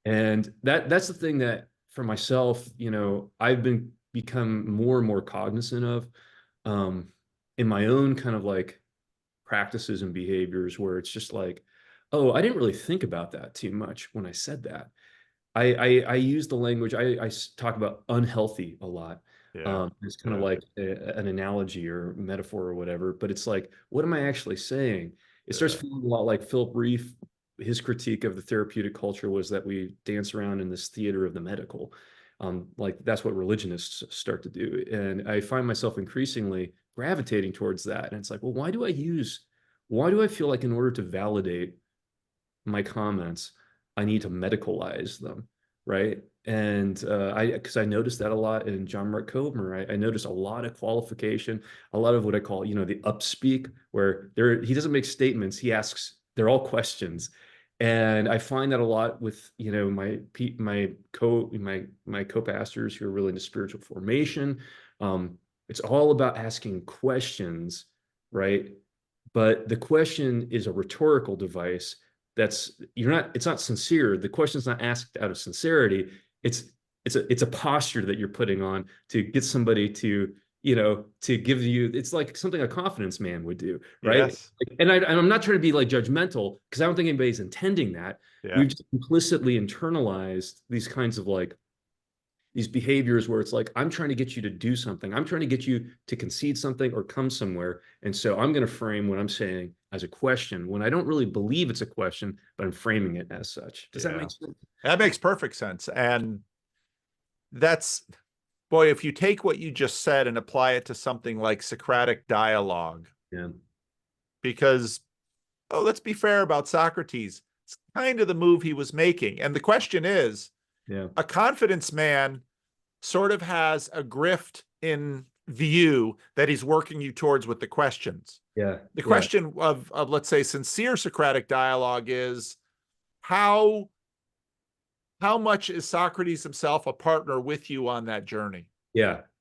And that's the thing that for myself, I've become more and more cognizant of um, in my own kind of like practices and behaviors where it's just like, oh, I didn't really think about that too much when I said that. I use the language, talk about unhealthy a lot. Yeah. It's kind of Yeah. like an analogy or metaphor or whatever, but it's like, what am I actually saying? It starts Yeah. feeling a lot like Philip Reef. His critique of the therapeutic culture was that we dance around in this theater of the medical. Like that's what religionists start to do. And I find myself increasingly gravitating towards that. And it's like, well, why do I feel like in order to validate my comments, I need to medicalize them, right? And because I noticed that a lot in John Mark Comer, I noticed a lot of qualification, a lot of what I call, the upspeak, where he doesn't make statements, he asks, they're all questions. And I find that a lot with, my co-pastors who are really into spiritual formation. It's all about asking questions, right? But the question is a rhetorical device it's not sincere. The question's not asked out of sincerity. It's it's a posture that you're putting on to get somebody to give you, it's like something a confidence man would do, right? Yes. And I'm not trying to be like judgmental because I don't think anybody's intending that. Yeah. We've just implicitly internalized these kinds of like these behaviors where it's like, I'm trying to get you to do something. I'm trying to get you to concede something or come somewhere. And so I'm going to frame what I'm saying as a question when I don't really believe it's a question, but I'm framing it as such. Does that Yeah. make sense? That makes perfect sense. And that's, boy, if you take what you just said and apply it to something like Socratic dialogue, Yeah. because, oh, let's be fair about Socrates. It's kind of the move he was making. And the question is, Yeah. a confidence man sort of has a grift in view that he's working you towards with the questions. Yeah. The Yeah. question of let's say, sincere Socratic dialogue is how how much is Socrates himself a partner with you on that journey? Yeah.